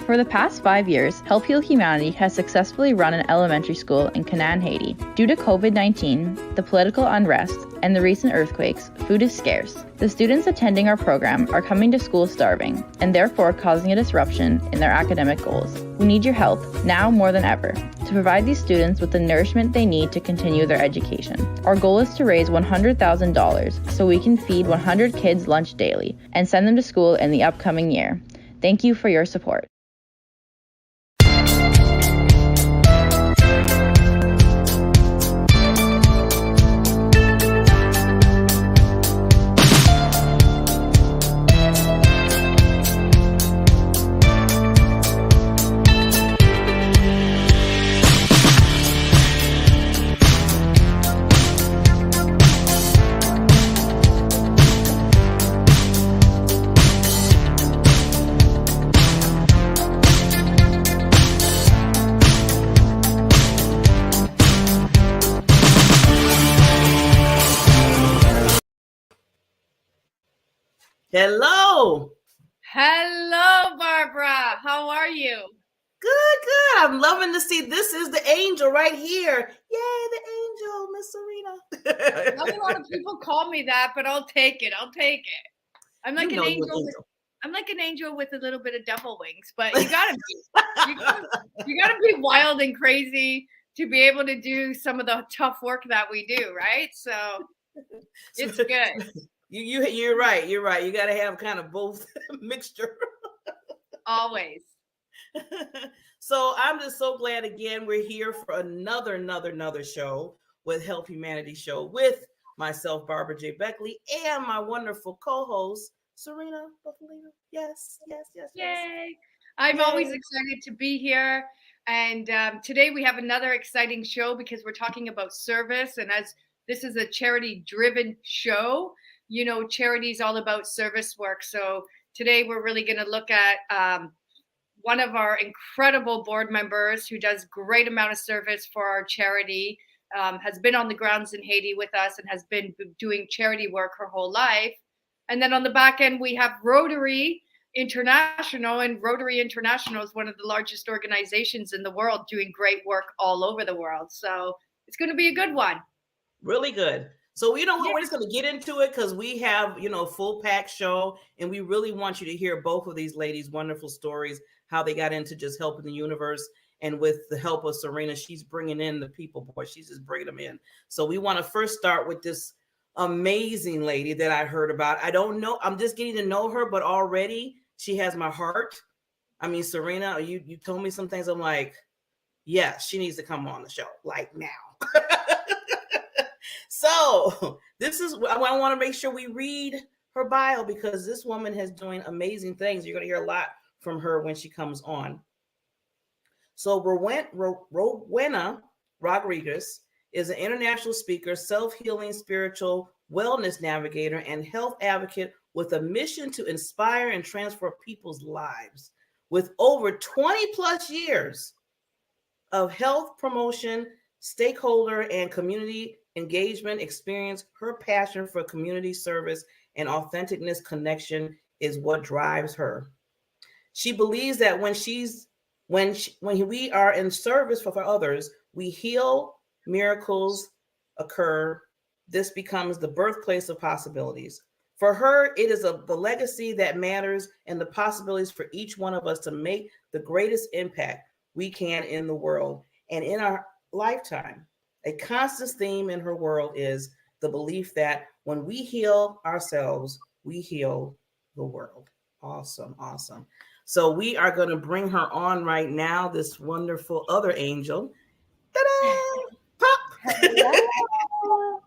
For the past 5 years, Help Heal Humanity has successfully run an elementary school in Canaan, Haiti. Due to COVID-19, the political unrest, and the recent earthquakes, food is scarce. The students attending our program are coming to school starving, and therefore causing a disruption in their academic goals. We need your help, now more than ever, to provide these students with the nourishment they need to continue their education. Our goal is to raise $100,000 so we can feed 100 kids lunch daily and send them to school in the upcoming year. Thank you for your support. Hello. Hello, Barbara. How are you? Good. I'm loving to see this is the angel right here. Yay, the angel, Miss Serena. Not a lot of people call me that, but I'll take it. I'm like an angel. I'm like an angel with a little bit of devil wings, but you gotta be wild and crazy to be able to do some of the tough work that we do, right? So it's good. You're right. You got to have kind of both mixture. Always. So I'm just so glad again we're here for another show with Help Humanity Show with myself, Barbara J. Beckley, and my wonderful co-host, Serena Buffalino. Yes. Yay. I'm always excited to be here. And today we have another exciting show because we're talking about service. And as this is a charity-driven show, you know, charity is all about service work. So today we're really going to look at one of our incredible board members who does great amount of service for our charity, has been on the grounds in Haiti with us and has been doing charity work her whole life. And then on the back end, we have Rotary International, and Rotary International is one of the largest organizations in the world doing great work all over the world. So it's going to be a good one. Really good. So, you know what, we're just going to get into it because we have, full pack show, and we really want you to hear both of these ladies' wonderful stories, how they got into just helping the universe. And with the help of Serena, she's bringing in the people, boy, she's just bringing them in. So we want to first start with this amazing lady that I heard about. I don't know. I'm just getting to know her, but already she has my heart. I mean, Serena, you told me some things. I'm like, yeah, she needs to come on the show like now. So this is, I want to make sure we read her bio because this woman has doing amazing things. You're going to hear a lot from her when she comes on. So Rowena Rodriguez is an international speaker, self-healing spiritual wellness navigator, and health advocate with a mission to inspire and transform people's lives. With over 20 plus years of health promotion, stakeholder, and community engagement experience, her passion for community service and authenticness connection is what drives her. She believes that when we are in service for others, we heal, miracles occur. This becomes the birthplace of possibilities. For her, it is the legacy that matters and the possibilities for each one of us to make the greatest impact we can in the world and in our lifetime. A constant theme in her world is the belief that when we heal ourselves, we heal the world. Awesome. So we are going to bring her on right now, this wonderful other angel. Ta-da! Pop! Hello.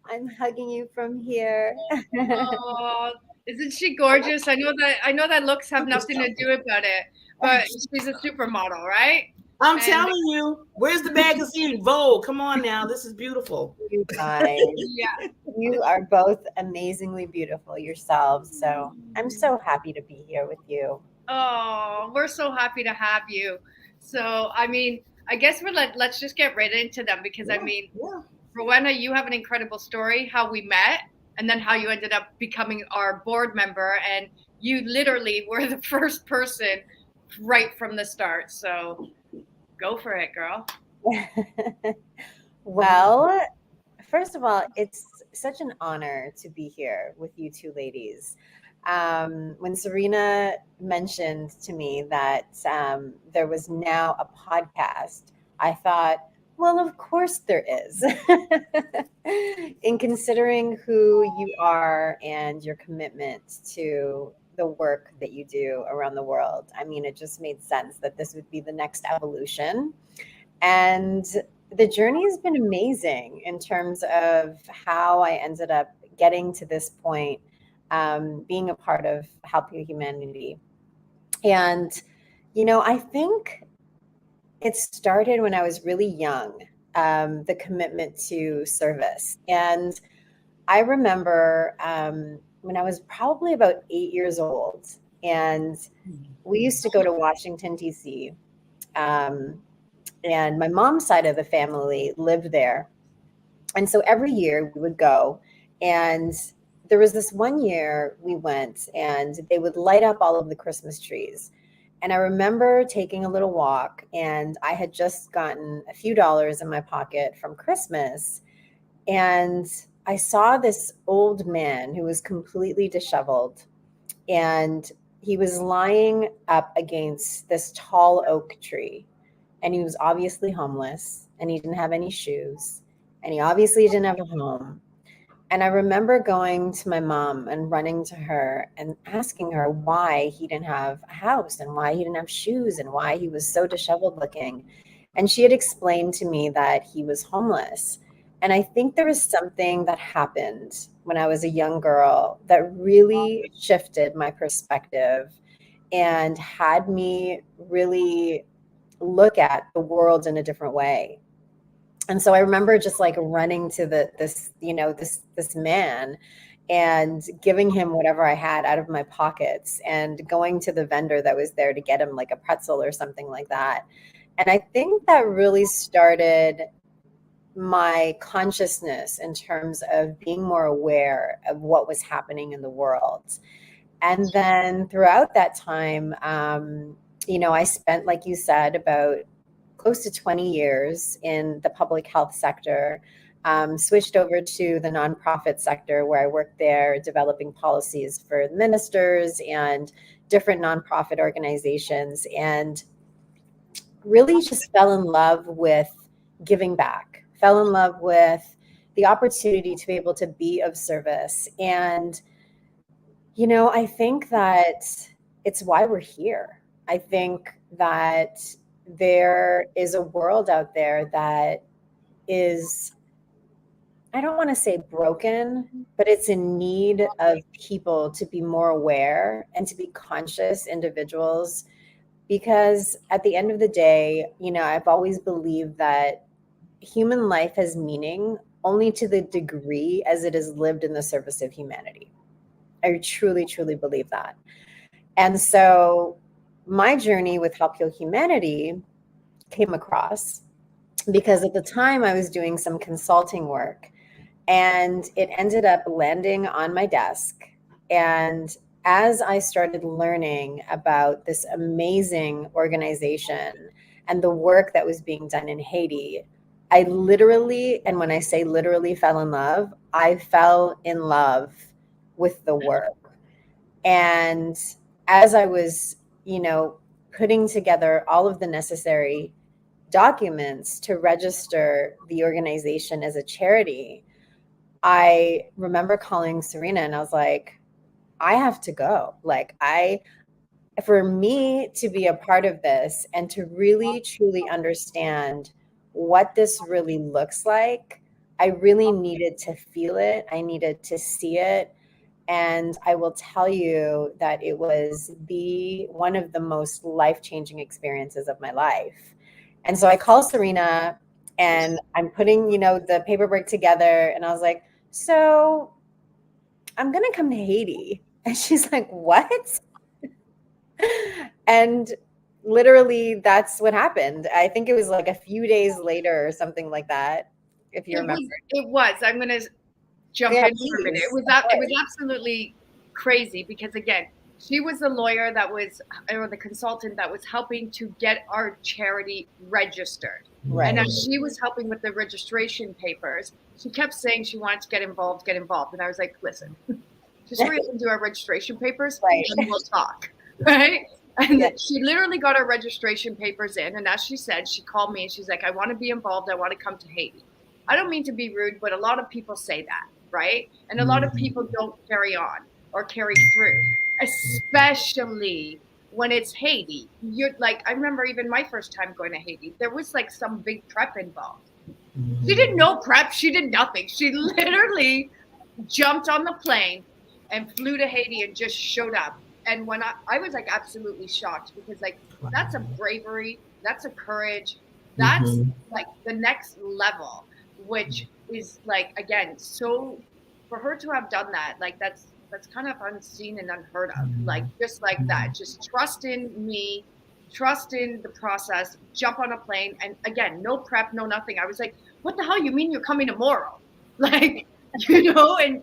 I'm hugging you from here. Oh, isn't she gorgeous? I know that looks have nothing to do about it, but she's a supermodel, right? I'm telling you, where's the magazine? Vogue, come on now. This is beautiful. You guys, Yeah. You are both amazingly beautiful yourselves. So I'm so happy to be here with you. Oh, we're so happy to have you. So, I mean, I guess let's just get right into them because Rowena, you have an incredible story, how we met and then how you ended up becoming our board member. And you literally were the first person right from the start. So go for it, girl. Well, first of all, it's such an honor to be here with you two ladies. When Serena mentioned to me that there was now a podcast, I thought, well, of course there is. In considering who you are and your commitment to the work that you do around the world, I mean, it just made sense that this would be the next evolution. And the journey has been amazing in terms of how I ended up getting to this point, being a part of Help Your Humanity. And, I think it started when I was really young, the commitment to service. And I remember when I was probably about 8 years old, and we used to go to Washington, D.C. And my mom's side of the family lived there. And so every year we would go. And there was this one year we went and they would light up all of the Christmas trees. And I remember taking a little walk, and I had just gotten a few dollars in my pocket from Christmas. And I saw this old man who was completely disheveled. And he was lying up against this tall oak tree. And he was obviously homeless, and he didn't have any shoes, and he obviously didn't have a home. And I remember going to my mom and running to her and asking her why he didn't have a house and why he didn't have shoes and why he was so disheveled looking. And she had explained to me that he was homeless. And I think there was something that happened when I was a young girl that really shifted my perspective and had me really look at the world in a different way. And so I remember just like running to this man and giving him whatever I had out of my pockets and going to the vendor that was there to get him like a pretzel or something like that. And I think that really started my consciousness in terms of being more aware of what was happening in the world. And then throughout that time, I spent, like you said, about close to 20 years in the public health sector, switched over to the nonprofit sector where I worked there developing policies for ministers and different nonprofit organizations, and really just fell in love with giving back, fell in love with the opportunity to be able to be of service. And, I think that it's why we're here. I think that there is a world out there that is, I don't want to say broken, but it's in need of people to be more aware and to be conscious individuals. Because at the end of the day, I've always believed that human life has meaning only to the degree as it is lived in the service of humanity. I truly, truly believe that. And so my journey with Help Heal Humanity came across because at the time I was doing some consulting work, and it ended up landing on my desk. And as I started learning about this amazing organization and the work that was being done in Haiti, I literally, and when I say literally fell in love, I fell in love with the work. And as I was, putting together all of the necessary documents to register the organization as a charity, I remember calling Serena and I was like, I have to go. Like, for me to be a part of this and to really truly understand what this really looks like, I really needed to feel it. I needed to see it. And I will tell you that it was one of the most life-changing experiences of my life. And so I call Serena and I'm putting, the paperwork together. And I was like, so I'm going to come to Haiti. And she's like, what? And literally that's what happened. I think it was like a few days later or something like that, if you remember. It was. I'm going to jump in for a minute. It was absolutely crazy because, again, she was the lawyer that was, or the consultant that was helping to get our charity registered. Right. And as she was helping with the registration papers, she kept saying she wanted to get involved. And I was like, listen, just hurry up and do our registration papers, Right. and we'll talk, right? And Yeah. she literally got our registration papers in. And as she said, she called me and she's like, I want to be involved. I want to come to Haiti. I don't mean to be rude, but a lot of people say that, right? And a lot of people don't carry on or carry through, especially when it's Haiti. You're like, I remember even my first time going to Haiti, there was like some big prep involved. She did no prep. She did nothing. She literally jumped on the plane and flew to Haiti and just showed up. And when I was like absolutely shocked, because like that's a bravery, that's a courage, that's like the next level, which is like, again, so for her to have done that, like that's kind of unseen and unheard of. Like just like that, just trust in me, trust in the process, jump on a plane, and again, no prep, no nothing. I was like, what the hell, you mean you're coming tomorrow? Like, you know, and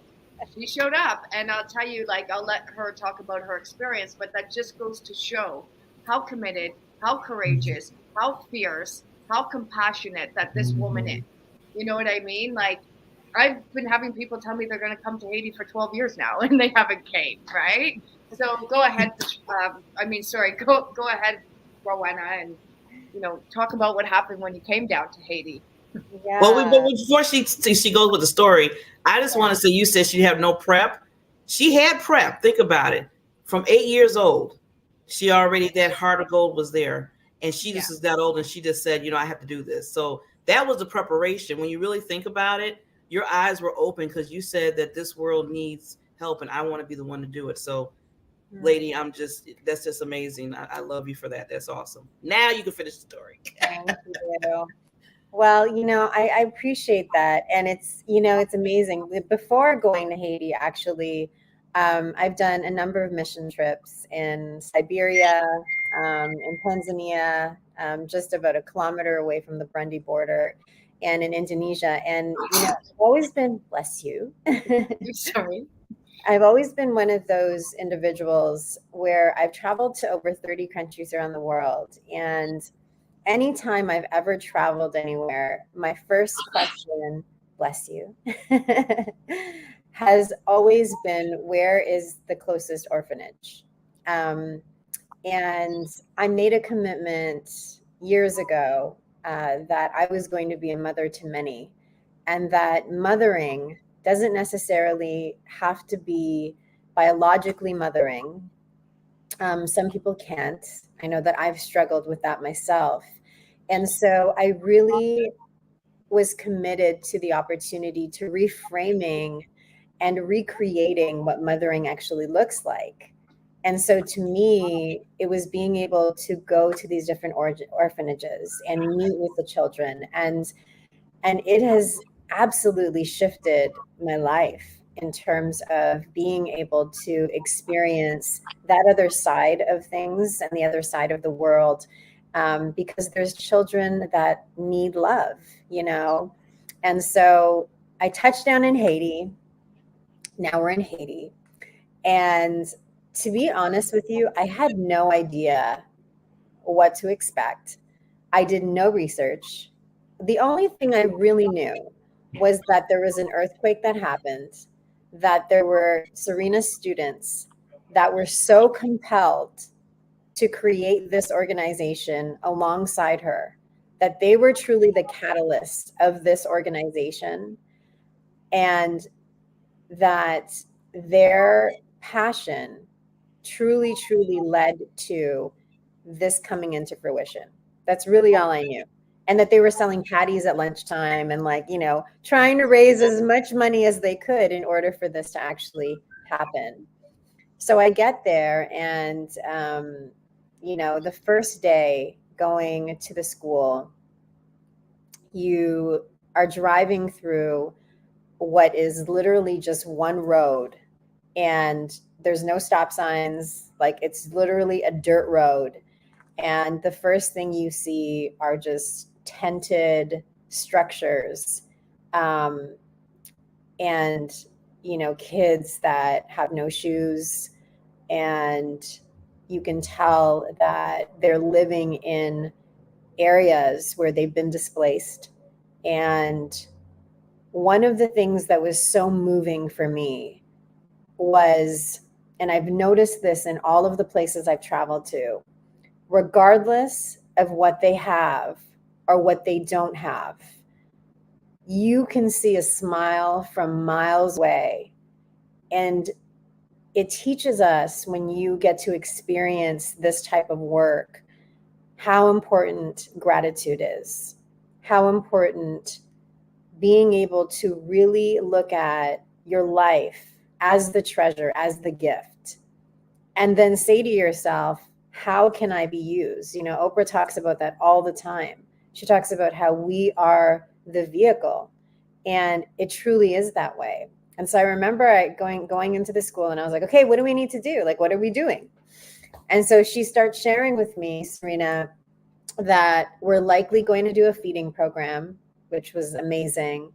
she showed up. And I'll tell you, like, I'll let her talk about her experience, but that just goes to show how committed, how courageous, how fierce, how compassionate that this woman is. You know what I mean? Like, I've been having people tell me they're going to come to Haiti for 12 years now, and they haven't came, right? So go ahead. Go ahead, Rowena, and, you know, talk about what happened when you came down to Haiti. Yeah. Well, before she goes with the story, I just want to say, you said she had no prep. She had prep. Think about it. From 8 years old, she already, that heart of gold was there. And she just is that old, and she just said, you know, I have to do this. So that was the preparation. When you really think about it, your eyes were open because you said that this world needs help and I want to be the one to do it. So, lady, that's just amazing. I love you for that. That's awesome. Now you can finish the story. Thank you. Well, you know, I appreciate that. And it's, you know, it's amazing. Before going to Haiti, actually, I've done a number of mission trips in Siberia, in Tanzania, just about a kilometer away from the Burundi border, and in Indonesia. And, you know, I've always been, bless you. Sorry. I've always been one of those individuals where I've traveled to over 30 countries around the world. And anytime I've ever traveled anywhere, my first question, bless you, has always been, where is the closest orphanage? And I made a commitment years ago that I was going to be a mother to many, and that mothering doesn't necessarily have to be biologically mothering. Some people can't. I know that I've struggled with that myself. And so I really was committed to the opportunity to reframing and recreating what mothering actually looks like. And so to me, it was being able to go to these different orphanages and meet with the children. And it has absolutely shifted my life in terms of being able to experience that other side of things and the other side of the world, because there's children that need love, you know? And so I touched down in Haiti. Now we're in Haiti. And to be honest with you, I had no idea what to expect. I did no research. The only thing I really knew was that there was an earthquake that happened, that there were Serena students that were so compelled to create this organization alongside her, that they were truly the catalyst of this organization, and that their passion truly led to this coming into fruition. That's really all I knew. And that they were selling patties at lunchtime and, like, you know, trying to raise as much money as they could in order for this to actually happen. So I get there, and, you know, the first day going to the school, you are driving through what is literally just one road, and there's no stop signs. Like, it's literally a dirt road. And the first thing you see are just tented structures, and, you know, kids that have no shoes, and you can tell that they're living in areas where they've been displaced. And one of the things that was so moving for me was, and I've noticed this in all of the places I've traveled to, regardless of what they have or what they don't have, you can see a smile from miles away. And it teaches us, when you get to experience this type of work, how important gratitude is, how important being able to really look at your life as the treasure, as the gift, and then say to yourself, how can I be used? You know, Oprah talks about that all the time. She talks about how we are the vehicle, and it truly is that way. And so I remember going into the school, and I was like, okay, what do we need to do? Like, what are we doing? And so she starts sharing with me, Serena, that we're likely going to do a feeding program, which was amazing.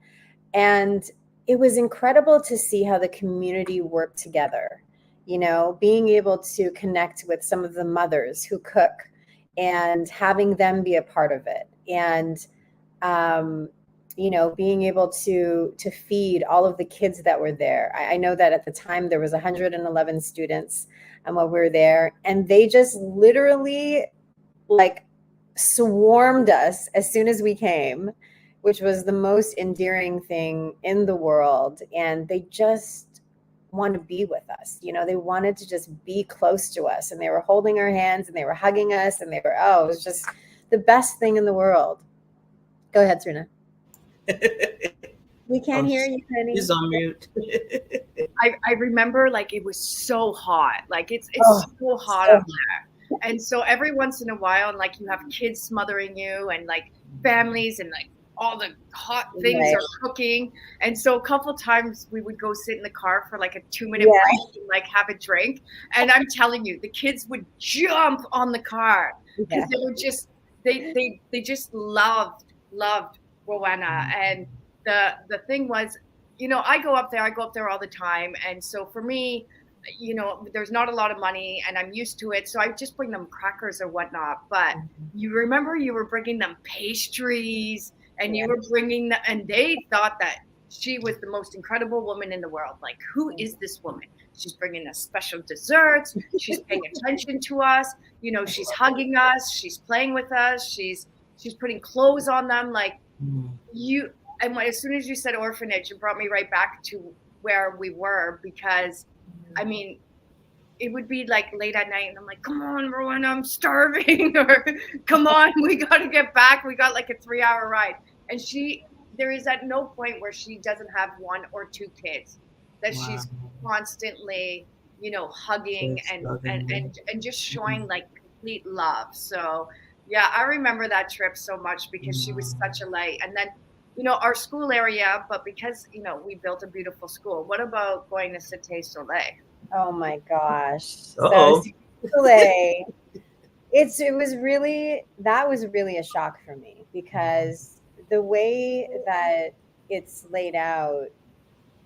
And it was incredible to see how the community worked together, you know, being able to connect with some of the mothers who cook and having them be a part of it. And, you know, being able to feed all of the kids that were there. I know that at the time there was 111 students while we were there, and they just literally like swarmed us as soon as we came, which was the most endearing thing in the world. And they just want to be with us. You know, they wanted to just be close to us, and they were holding our hands and they were hugging us, and they were, oh, it was just the best thing in the world. Go ahead, Serena. We can't hear you, honey. He's on mute. I remember, like, it was so hot. Like, it's so hot so up there. And so every once in a while, and like you have kids smothering you, and like families, and like all the hot things Right. are cooking. And so a couple times we would go sit in the car for like a 2-minute Yeah. break and like have a drink. And I'm telling you, the kids would jump on the car because Yeah. they were just they just loved Rowena. And the thing was, you know, I go up there all the time. And so for me, you know, there's not a lot of money and I'm used to it. So I just bring them crackers or whatnot. But you remember you were bringing them pastries, and you were bringing them, and they thought that she was the most incredible woman in the world. Like, who is this woman? She's bringing us special desserts. She's paying attention to us. You know, she's hugging us. She's playing with us. She's putting clothes on them. Like, you, and as soon as you said orphanage, it brought me right back to where we were, because I mean, it would be like late at night and I'm like, come on, Rowena, I'm starving, or come on, we got to get back. We got like a 3-hour ride. And there is at no point where she doesn't have 1 or 2 kids that she's constantly, you know, hugging and just showing like complete love. So yeah, I remember that trip so much because she was such a light. And then, you know, our school area, but because, you know, we built a beautiful school. What about going to Cité Soleil? Oh my gosh. Uh-oh. So Soleil, that was really a shock for me, because the way that it's laid out,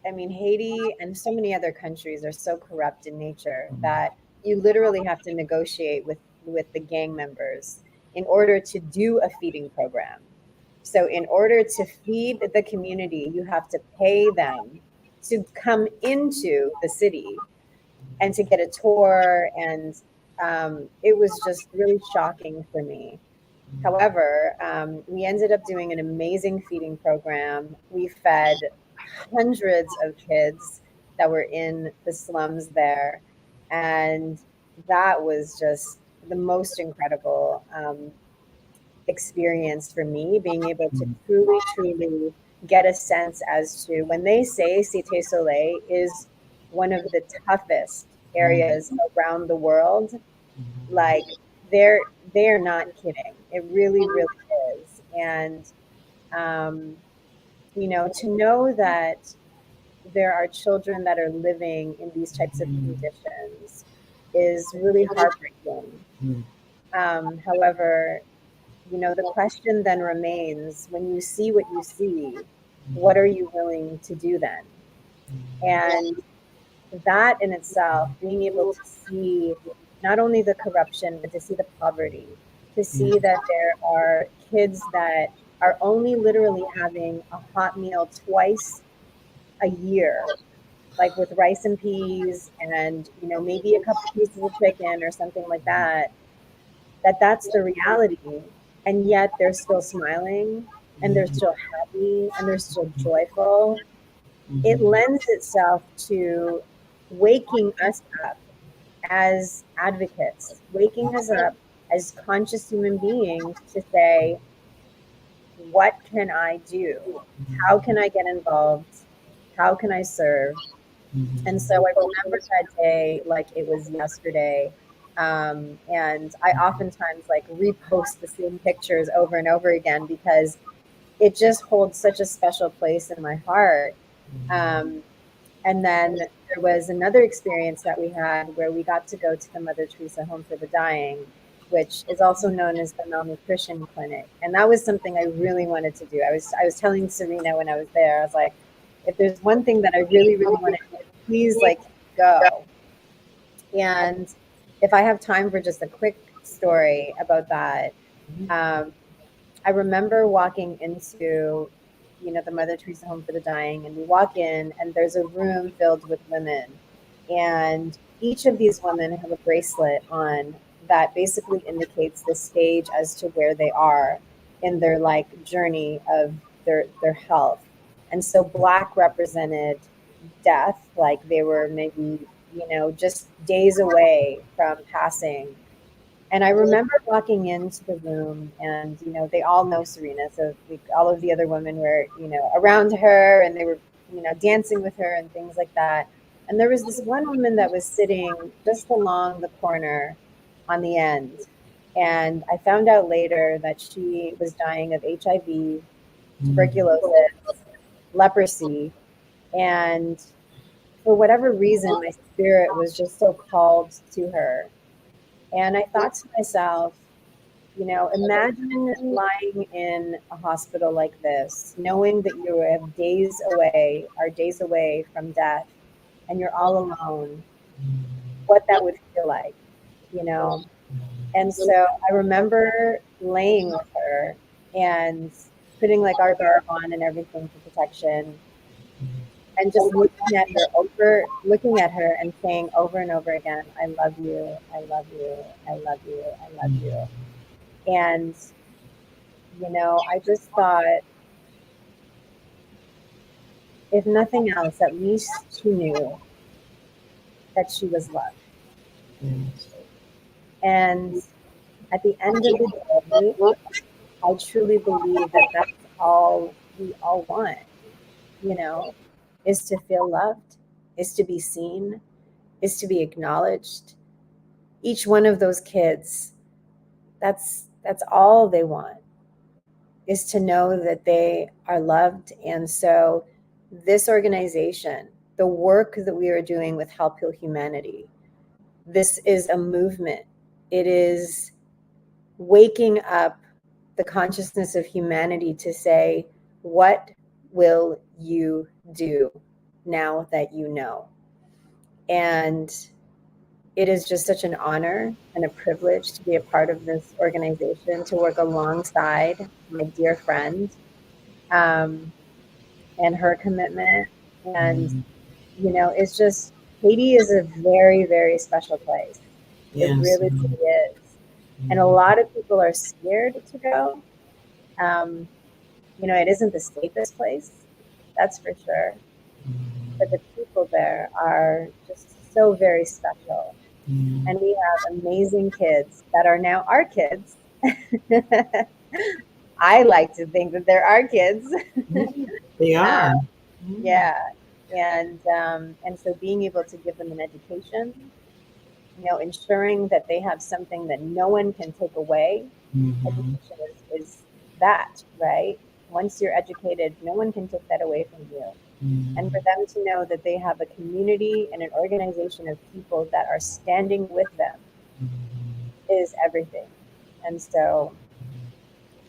I mean, Haiti and so many other countries are so corrupt in nature that you literally have to negotiate with the gang members in order to do a feeding program. So in order to feed the community, you have to pay them to come into the city and to get a tour. And it was just really shocking for me. However, we ended up doing an amazing feeding program. We fed hundreds of kids that were in the slums there. And that was just the most incredible experience for me, being able to truly get a sense as to, when they say Cité Soleil is one of the toughest areas around the world, like they're not kidding. It really is. And you know, to know that there are children that are living in these types of conditions is really heartbreaking. However, you know, the question then remains, when you see what you see, what are you willing to do then? And that in itself, being able to see not only the corruption, but to see the poverty, to see that there are kids that are only literally having a hot meal twice a year, like with rice and peas and, you know, maybe a couple pieces of chicken or something like that, that's the reality. And yet they're still smiling and they're still happy and they're still joyful. It lends itself to waking us up as advocates, waking us up as conscious human beings to say, what can I do? How can I get involved? How can I serve? And so I remember that day like it was yesterday. And I oftentimes like repost the same pictures over and over again because it just holds such a special place in my heart. And then there was another experience that we had where we got to go to the Mother Teresa Home for the Dying, which is also known as the Malnutrition Clinic. And that was something I really wanted to do. I was telling Serena when I was there, I was like, if there's one thing that I really, really want to do, please like go. And if I have time for just a quick story about that, I remember walking into, you know, the Mother Teresa Home for the Dying, and we walk in, and there's a room filled with women, and each of these women have a bracelet on that basically indicates the stage as to where they are in their like journey of their health. And so Black represented death, like they were maybe, you know, just days away from passing. And I remember walking into the room, and you know, they all know Serena, so all of the other women were, you know, around her, and they were, you know, dancing with her and things like that. And there was this one woman that was sitting just along the corner on the end, and I found out later that she was dying of HIV, tuberculosis, leprosy, and for whatever reason, my spirit was just so called to her. And I thought to myself, you know, imagine lying in a hospital like this, knowing that you have are days away from death, and you're all alone, what that would feel like, you know? And so I remember laying with her and putting like our garb on and everything for protection, and just looking at her and saying over and over again, I love you, I love you, I love you, I love you. And, you know, I just thought, if nothing else, at least she knew that she was loved. And at the end of the day, I truly believe that that's all we all want, you know, is to feel loved, is to be seen, is to be acknowledged. Each one of those kids, that's all they want, is to know that they are loved. And so this organization, the work that we are doing with Help Heal Humanity, this is a movement. It is waking up the consciousness of humanity to say, what will you do now that you know? And it is just such an honor and a privilege to be a part of this organization, to work alongside my dear friend, and her commitment. And, you know, it's just, Haiti is a very, very special place. Yes. It really, really is. And a lot of people are scared to go. You know, it isn't the safest place, that's for sure. But the people there are just so very special. And we have amazing kids that are now our kids. I like to think that they're our kids. They are. Yeah. And so being able to give them an education, you know, ensuring that they have something that no one can take away. Education is that, right? Once you're educated, no one can take that away from you. And for them to know that they have a community and an organization of people that are standing with them is everything. And so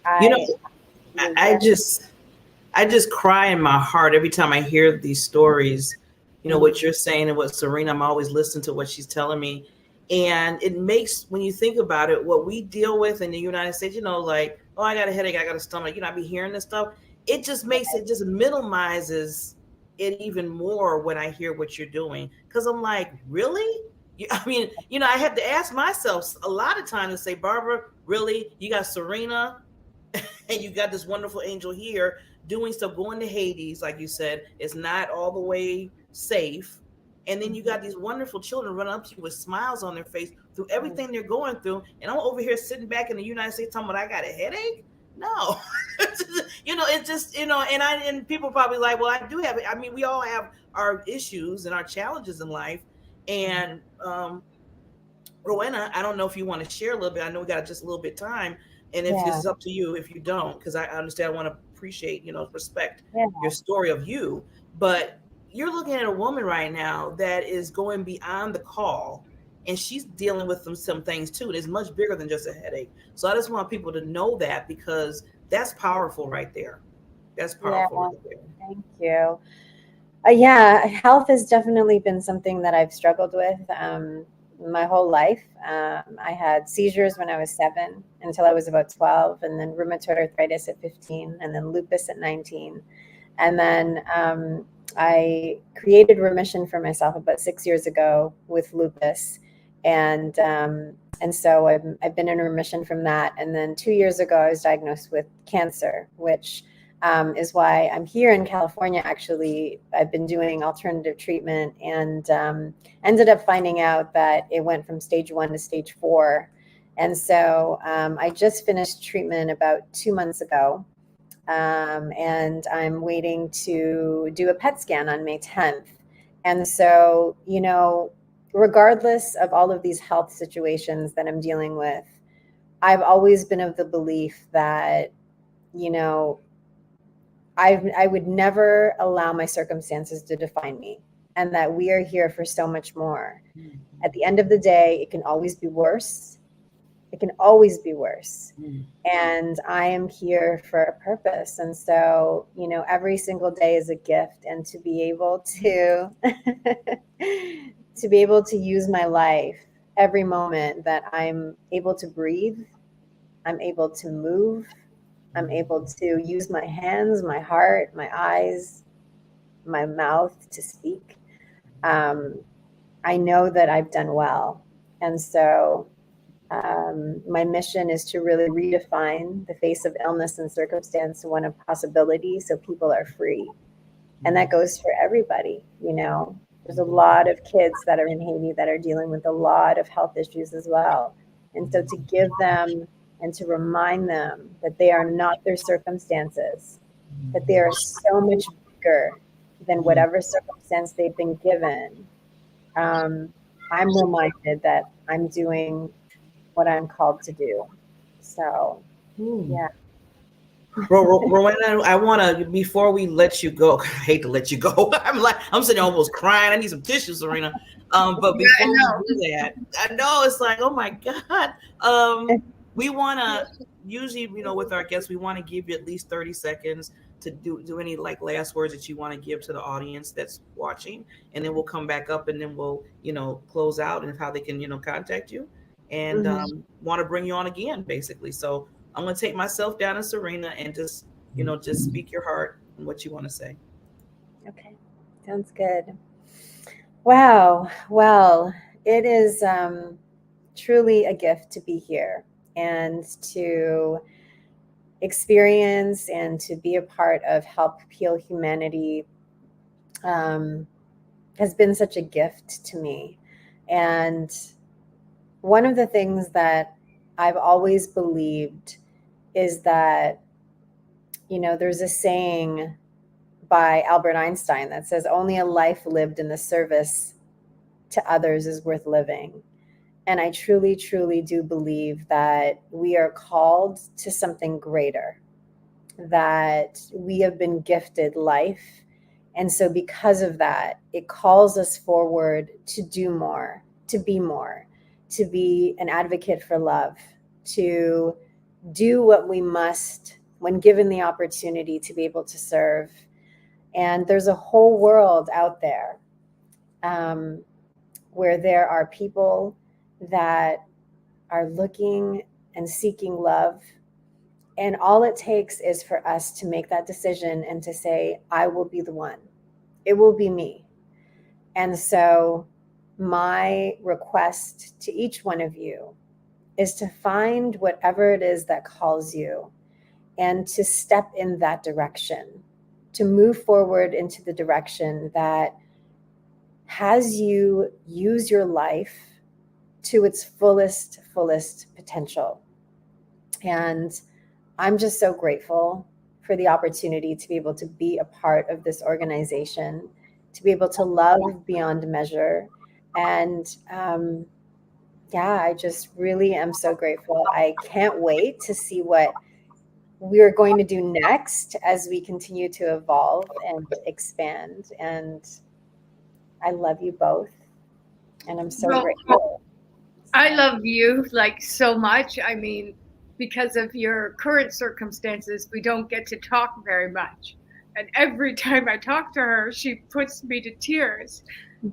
I just cry in my heart every time I hear these stories you know, what you're saying and what Serena, I'm always listening to what she's telling me. And it makes, when you think about it, what we deal with in the United States, you know, like, oh, I got a headache, I got a stomach, you know, I be hearing this stuff. It just makes it, just minimizes it even more when I hear what you're doing. Cause I'm like, really? I mean, you know, I had to ask myself a lot of times and say, Barbara, really? You got Serena and you got this wonderful angel here doing stuff, going to Hades, like you said, it's not all the way safe. And then you got these wonderful children running up to you with smiles on their face through everything they're going through. And I'm over here sitting back in the United States talking about I got a headache. No, you know, it's just, you know, and people probably like, well, I do have it. I mean, we all have our issues and our challenges in life. And Rowena, I don't know if you want to share a little bit. I know we got just a little bit of time. And if this is up to you, if you don't, because I understand, I want to appreciate, you know, respect your story of you. But you're looking at a woman right now that is going beyond the call, and she's dealing with some things too. And it's much bigger than just a headache. So I just want people to know that, because that's powerful right there. That's powerful right there. Thank you. Yeah, health has definitely been something that I've struggled with my whole life. I had seizures when I was 7 until I was about 12, and then rheumatoid arthritis at 15, and then lupus at 19. And then I created remission for myself about 6 years ago with lupus. And so I've been in remission from that. And then 2 years ago, I was diagnosed with cancer, which is why I'm here in California. Actually, I've been doing alternative treatment, and ended up finding out that it went from stage 1 to stage 4. And so I just finished treatment about 2 months ago. And I'm waiting to do a PET scan on May 10th. And so, you know, regardless of all of these health situations that I'm dealing with, I've always been of the belief that, you know, I would never allow my circumstances to define me, and that we are here for so much more. At the end of the day, it can always be worse. It can always be worse. And I am here for a purpose. And so, you know, every single day is a gift, and to be able to to be able to use my life every moment that I'm able to breathe, I'm able to move, I'm able to use my hands, my heart, my eyes, my mouth to speak. I know that I've done well. And so my mission is to really redefine the face of illness and circumstance to one of possibility, so people are free. And that goes for everybody. You know, there's a lot of kids that are in Haiti that are dealing with a lot of health issues as well. And so to give them and to remind them that they are not their circumstances, that they are so much bigger than whatever circumstance they've been given. I'm reminded that I'm doing what I'm called to do. So, yeah. Rowena, I want to, before we let you go, I hate to let you go. I'm sitting almost crying. I need some tissues, Serena. But before we do that, I know it's like, oh my God. We want to, usually, you know, with our guests, we want to give you at least 30 seconds to do any like last words that you want to give to the audience that's watching. And then we'll come back up, and then we'll, you know, close out, and how they can, you know, contact you, and want to bring you on again, basically. So I'm going to take myself down to Serena and just, you know, just speak your heart and what you want to say. Okay. Sounds good. Wow. Well, it is truly a gift to be here and to experience and to be a part of Help Heal Humanity. Has been such a gift to me. And one of the things that I've always believed is that, you know, there's a saying by Albert Einstein that says, only a life lived in the service to others is worth living. And I truly, truly do believe that we are called to something greater, that we have been gifted life. And so because of that, it calls us forward to do more, to be an advocate for love, to do what we must when given the opportunity to be able to serve. And there's a whole world out there where there are people that are looking and seeking love. And all it takes is for us to make that decision and to say, I will be the one. It will be me. And so my request to each one of you is to find whatever it is that calls you and to step in that direction, to move forward into the direction that has you use your life to its fullest potential. And I'm just so grateful for the opportunity to be able to be a part of this organization, to be able to love beyond measure. And I just really am so grateful. I can't wait to see what we're going to do next as we continue to evolve and expand. And I love you both. And I'm so grateful. I love you like so much. I mean, because of your current circumstances, we don't get to talk very much. And every time I talk to her, she puts me to tears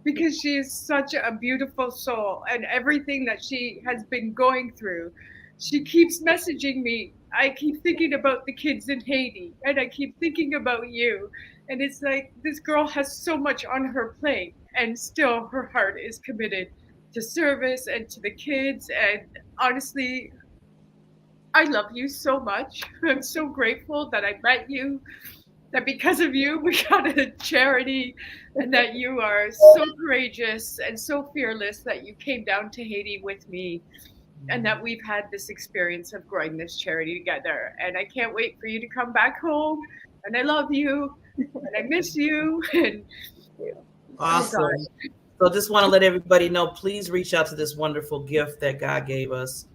because she is such a beautiful soul, and everything that she has been going through, she keeps messaging me. I keep thinking about the kids in Haiti, and I keep thinking about you. And it's like, this girl has so much on her plate, and still her heart is committed to service and to the kids. And honestly, I love you so much. I'm so grateful that I met you, that because of you, we got a charity, and that you are so courageous and so fearless that you came down to Haiti with me, and that we've had this experience of growing this charity together. And I can't wait for you to come back home. And I love you, and I miss you. And awesome. So just want to let everybody know, please reach out to this wonderful gift that God gave us,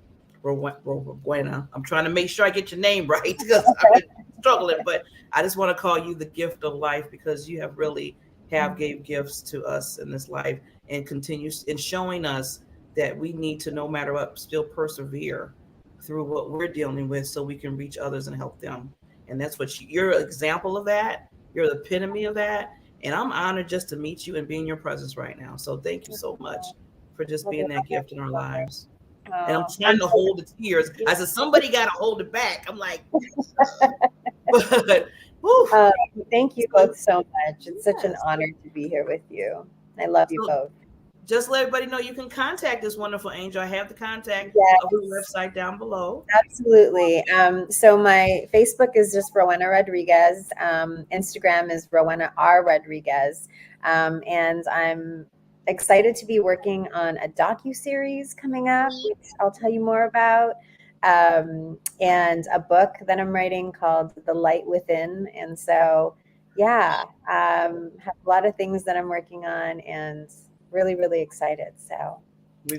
Rowena. I'm trying to make sure I get your name right because I've been struggling, but I just want to call you the gift of life because you have really gave gifts to us in this life and continues in showing us that we need to, no matter what, still persevere through what we're dealing with so we can reach others and help them. And that's what you're an example of that. You're the epitome of that. And I'm honored just to meet you and be in your presence right now. So thank you so much for just being that gift in our lives. And I'm trying to hold the tears. I said, somebody got to hold it back. I'm like, but thank you both so much. It's such an honor to be here with you. I love you both. Just let everybody know you can contact this wonderful angel. I have the contact of the website down below. Absolutely. So my Facebook is just Rowena Rodriguez. Instagram is Rowena R. Rodriguez. And I'm excited to be working on a docu-series coming up, which I'll tell you more about. And a book that I'm writing called The Light Within. And so, have a lot of things that I'm working on and really, really excited. So,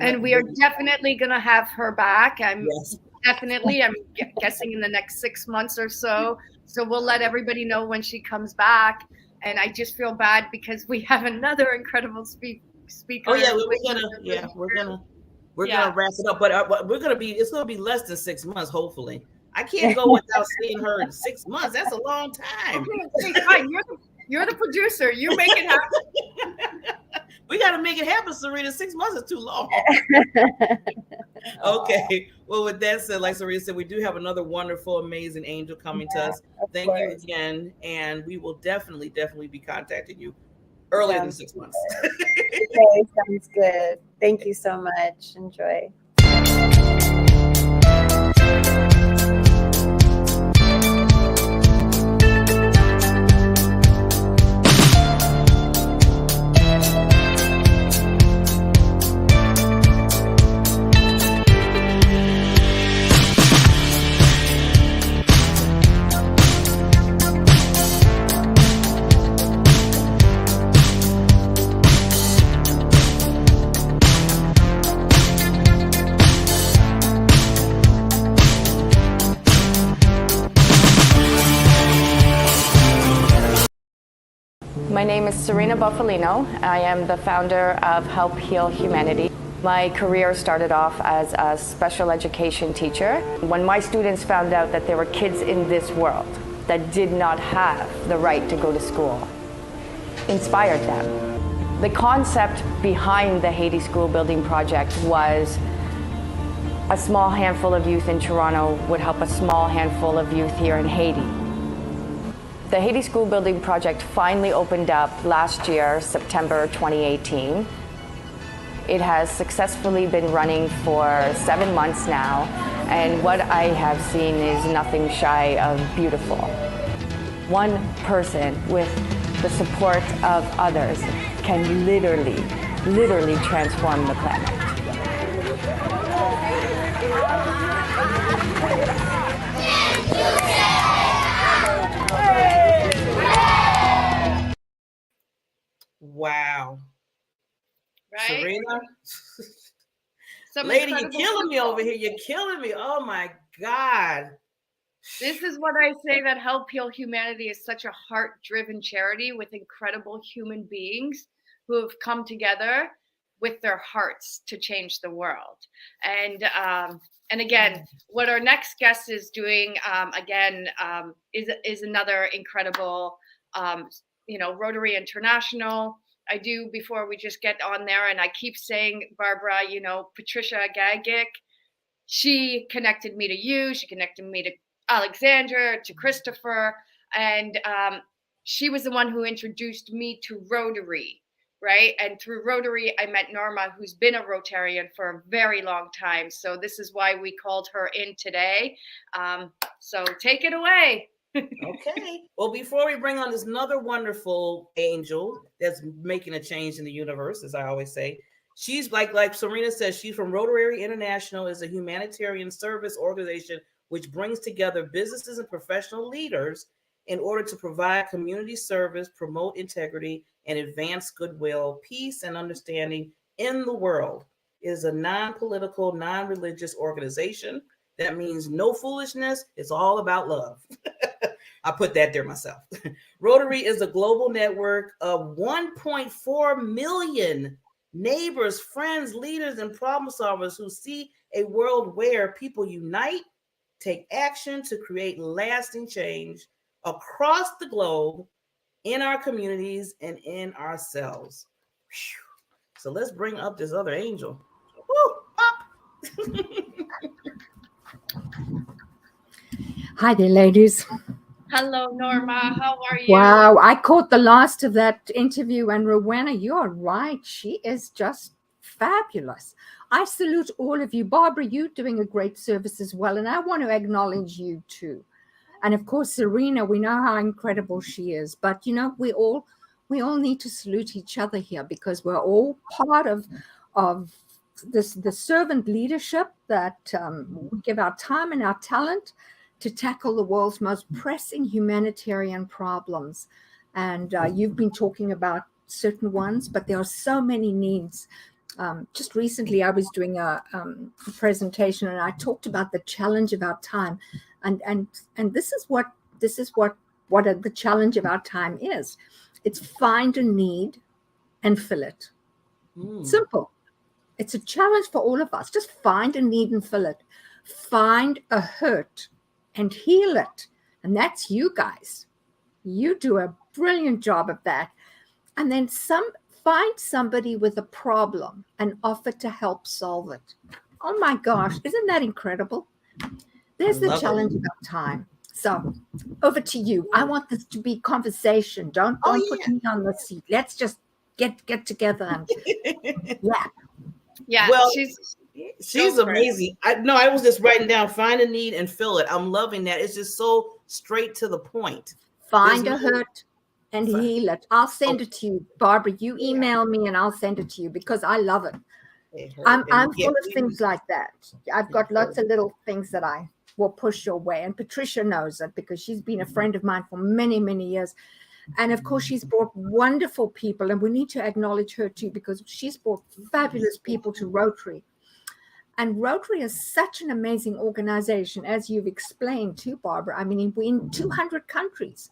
and we are definitely going to have her back. I'm guessing in the next 6 months or so. So we'll let everybody know when she comes back. And I just feel bad because we have another incredible speaker. Oh yeah, we're gonna wrap it up, but it's gonna be less than 6 months, hopefully. I can't go without seeing her in 6 months. That's a long time. Okay, fine. You're the producer. You make it happen. We got to make it happen, Serena. 6 months is too long. Okay. Well, with that said, like Serena said, we do have another wonderful, amazing angel coming to us. Thank you again. And we will definitely be contacting you earlier than 6 months. Okay, sounds good. Thank you so much. Enjoy. My name is Serena Buffalino. I am the founder of Help Heal Humanity. My career started off as a special education teacher. When my students found out that there were kids in this world that did not have the right to go to school, inspired them. The concept behind the Haiti School Building Project was a small handful of youth in Toronto would help a small handful of youth here in Haiti. The Haiti School Building Project finally opened up last year, September 2018. It has successfully been running for 7 months now, and what I have seen is nothing shy of beautiful. One person with the support of others can literally transform the planet. Wow. Right? Serena, Some lady, you're incredible killing me people. over here. You're killing me. Oh my God. This is what I say, that Help Heal Humanity is such a heart-driven charity with incredible human beings who have come together with their hearts to change the world. And again, what our next guest is doing is another incredible, Rotary International. I do, before we just get on there, and I keep saying, Barbara, Patricia Gagic, she connected me to you. She connected me to Alexandra, to Christopher, and she was the one who introduced me to Rotary, right? And through Rotary, I met Norma, who's been a Rotarian for a very long time. So this is why we called her in today. So take it away. Okay. Well, before we bring on this another wonderful angel that's making a change in the universe, as I always say, she's like Serena says, she's from Rotary International, is a humanitarian service organization which brings together businesses and professional leaders in order to provide community service, promote integrity, and advance goodwill, peace, and understanding in the world. It is a non-political, non-religious organization. That means no foolishness. It's all about love. I put that there myself. Rotary is a global network of 1.4 million neighbors, friends, leaders, and problem solvers who see a world where people unite, take action to create lasting change across the globe, in our communities, and in ourselves. Whew. So let's bring up this other angel. Woo, up. Hi there, ladies. Hello, Norma. How are you? Wow, I caught the last of that interview, and Rowena, you're right. She is just fabulous. I salute all of you. Barbara, you're doing a great service as well, and I want to acknowledge you too. And of course, Serena, we know how incredible she is, but we all need to salute each other here, because we're all part of the servant leadership that we give our time and our talent to tackle the world's most pressing humanitarian problems. And you've been talking about certain ones, but there are so many needs. Just recently, I was doing a presentation, and I talked about the challenge of our time, and this is what the challenge of our time is. It's find a need and fill it. Simple. It's a challenge for all of us. Just find a need and fill it. Find a hurt and heal it. And that's you guys. You do a brilliant job of that. And then find somebody with a problem and offer to help solve it. Oh my gosh, isn't that incredible? There's the challenge of our time. So over to you. I want this to be conversation. Don't put me on the seat. Let's just get together and yeah. Yeah, well, she's so amazing. I was just writing down, find a need and fill it. I'm loving that. It's just so straight to the point. Find a hurt and heal it. I'll send it to you, Barbara. You email me and I'll send it to you, because I love it. I'm full of things like that. I've got lots of little things that I will push your way. And Patricia knows it, because she's been a friend of mine for many, many years. And of course, she's brought wonderful people, and we need to acknowledge her too, because she's brought fabulous people to Rotary. And Rotary is such an amazing organization, as you've explained too, Barbara. I mean, we're in 200 countries,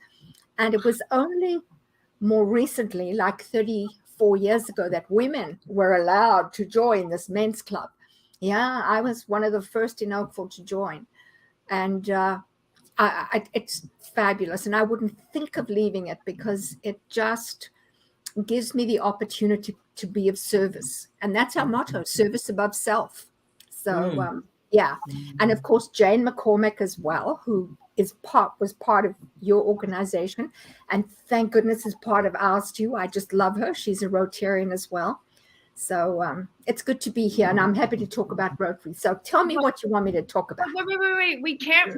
and it was only more recently, like 34 years ago, that women were allowed to join this men's club. Yeah, I was one of the first in Oakville to join, and it's fabulous. And I wouldn't think of leaving it, because it just gives me the opportunity to be of service. And that's our motto, service above self. So, yeah. And of course, Jane McCormick as well, who was part of your organization. And thank goodness is part of ours too. I just love her. She's a Rotarian as well. So it's good to be here, and I'm happy to talk about Rotary. So tell me what you want me to talk about. Wait. We can't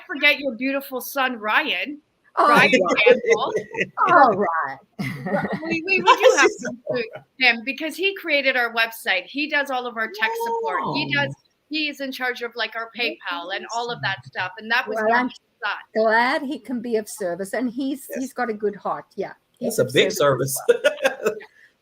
forget your beautiful son, Ryan. Oh, Ryan Campbell. All right. We do have to include him because he created our website. He does all of our tech support. He is in charge of like our PayPal and all of that stuff. And that was I'm glad he can be of service, and he's got a good heart. Yeah. It's a big service.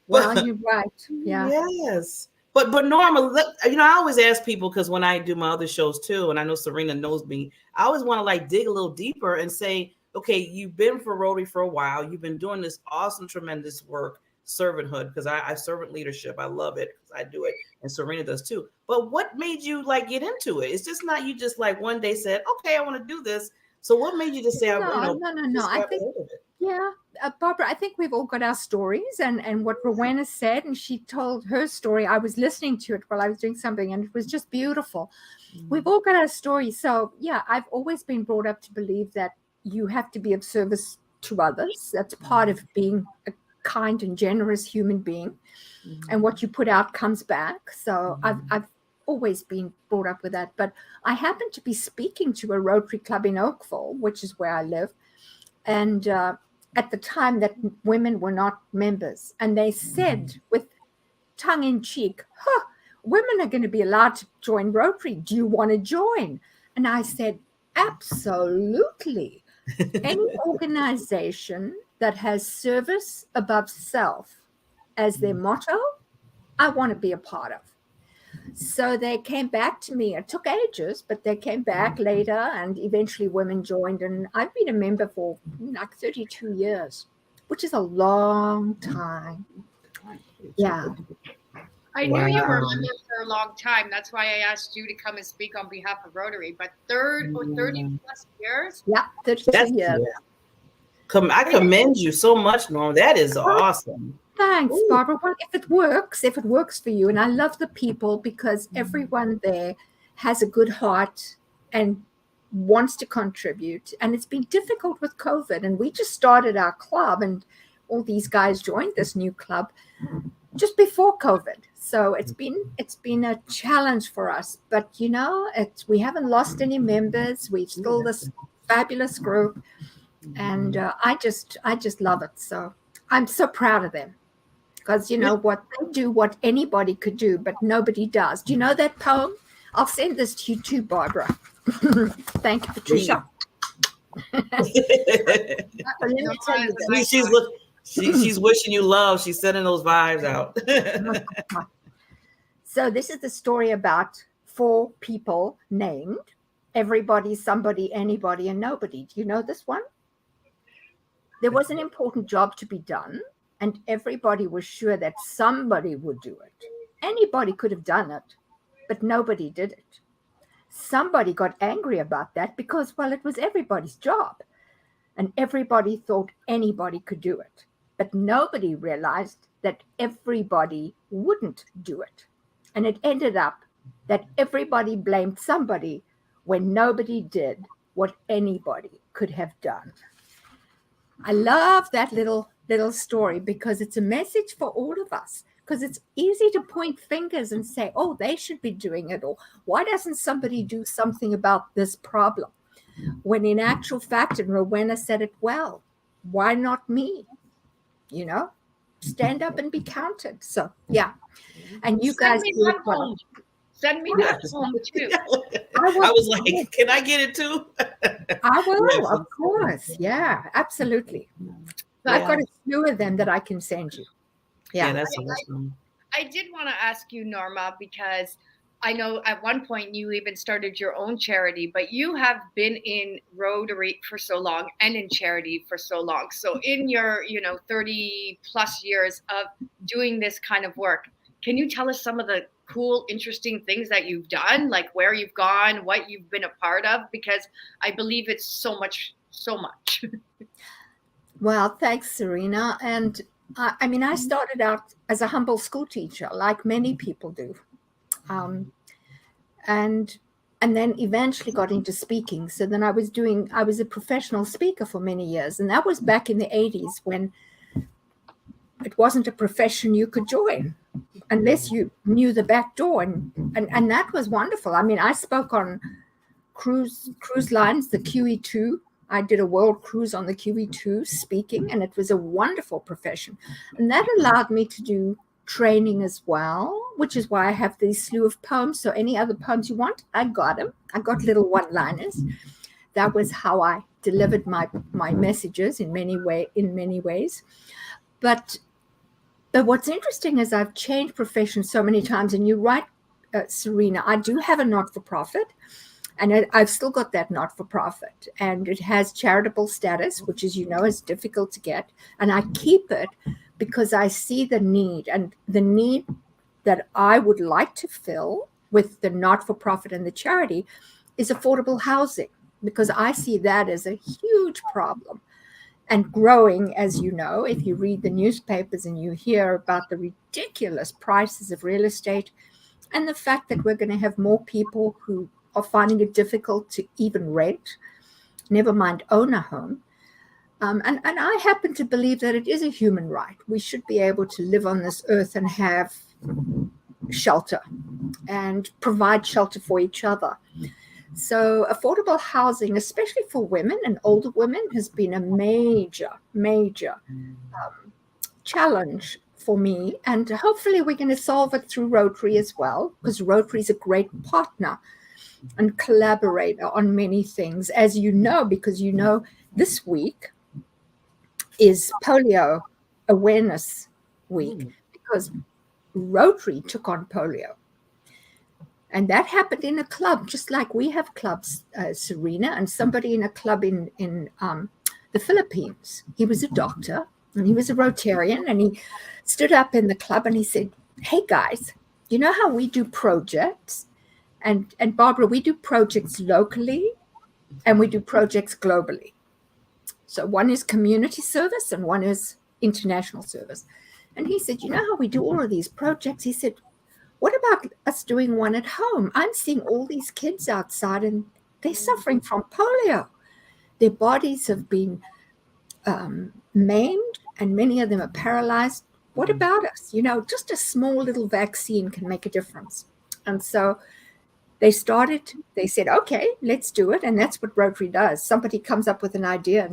Well, you're right. Yeah. Yes. But Norma, I always ask people, because when I do my other shows too, and I know Serena knows me, I always want to like dig a little deeper and say, okay, you've been for Rotary for a while. You've been doing this awesome, tremendous work, servanthood, because I servant leadership. I love it because I do it, and Serena does too. But what made you like get into it? It's just not you just like one day said, okay, I want to do this. So what made you just say, no. I think, Barbara, I think we've all got our stories, and what Rowena said, and she told her story. I was listening to it while I was doing something, and it was just beautiful. We've all got our stories. So yeah, I've always been brought up to believe that you have to be of service to others. That's part of being a kind and generous human being, and what you put out comes back. So I've always been brought up with that. But I happened to be speaking to a Rotary Club in Oakville, which is where I live, and at the time that women were not members, and they said with tongue in cheek, women are going to be allowed to join Rotary. Do you want to join? And I said, absolutely. Any organization that has service above self as their motto, I want to be a part of. So they came back to me. It took ages, but they came back later, and eventually women joined. And I've been a member for like 32 years, which is a long time. Yeah. I knew you were a member for a long time. That's why I asked you to come and speak on behalf of Rotary. But 30 plus years? Yeah, 32 years. I commend you so much, Norm. That is awesome. Thanks, Barbara. Well, if it works for you, and I love the people because everyone there has a good heart and wants to contribute. And it's been difficult with COVID, and we just started our club, and all these guys joined this new club just before COVID. So it's been a challenge for us, but we haven't lost any members. We're still this fabulous group, and I just love it. So I'm so proud of them. Because what they do, what anybody could do, but nobody does. Do you know that poem? I'll send this to you too, Barbara. Thank you, Patricia. She's wishing you love. She's sending those vibes out. So this is the story about 4 people named everybody, somebody, anybody, and nobody. Do you know this one? There was an important job to be done, and everybody was sure that somebody would do it. Anybody could have done it, but nobody did it. Somebody got angry about that because, well, it was everybody's job, and everybody thought anybody could do it. But nobody realized that everybody wouldn't do it. And it ended up that everybody blamed somebody when nobody did what anybody could have done. I love that little story because it's a message for all of us, because it's easy to point fingers and say, oh, they should be doing it, or why doesn't somebody do something about this problem? When in actual fact, and Rowena said it well, why not me? Stand up and be counted. So yeah. And you guys do it well. Send me that home too. I was like, can I get it too? I will, of course. Yeah, absolutely. I've got a few of them that I can send you. Yeah, that's awesome. I did want to ask you, Norma, because I know at one point you even started your own charity, but you have been in Rotary for so long and in charity for so long. So in your, 30 plus years of doing this kind of work, can you tell us some of the cool, interesting things that you've done, like where you've gone, what you've been a part of? Because I believe it's so much. Well, thanks, Serena. And I mean, I started out as a humble school teacher, like many people do, and then eventually got into speaking. So then I was a professional speaker for many years, and that was back in the 80s when it wasn't a profession you could join unless you knew the back door, and that was wonderful. I mean, I spoke on cruise lines, the QE2. I did a world cruise on the QE2 speaking, and it was a wonderful profession. And that allowed me to do training as well, which is why I have these slew of poems. So any other poems you want, I got them. I got little one-liners. That was how I delivered my messages in many ways. But what's interesting is I've changed professions so many times, and you're right, Serena, I do have a not-for-profit. And I've still got that not-for-profit, and it has charitable status, which, as you know, is difficult to get. And I keep it because I see the need, and the need that I would like to fill with the not-for-profit and the charity is affordable housing, because I see that as a huge problem and growing, as you know, if you read the newspapers and you hear about the ridiculous prices of real estate and the fact that we're going to have more people who are finding it difficult to even rent, never mind own a home. And I happen to believe that it is a human right. We should be able to live on this earth and have shelter and provide shelter for each other. So affordable housing, especially for women and older women, has been a major challenge for me. And hopefully we're going to solve it through Rotary as well, because Rotary is a great partner and collaborator on many things, as you know, because you know this week is Polio Awareness Week, because Rotary took on polio. And that happened in a club, just like we have clubs, Serena, and somebody in a club in the Philippines. He was a doctor, and he was a Rotarian, and he stood up in the club and he said, "Hey guys, you know how we do projects? And Barbara, we do projects locally and we do projects globally. So one is community service and one is international service." And he said, "You know how we do all of these projects?" He said, "What about us doing one at home? I'm seeing all these kids outside and they're suffering from polio. Their bodies have been maimed and many of them are paralyzed. What about us? You know, just a small little vaccine can make a difference." And so they said, "Okay, let's do it." And that's what Rotary does. Somebody comes up with an idea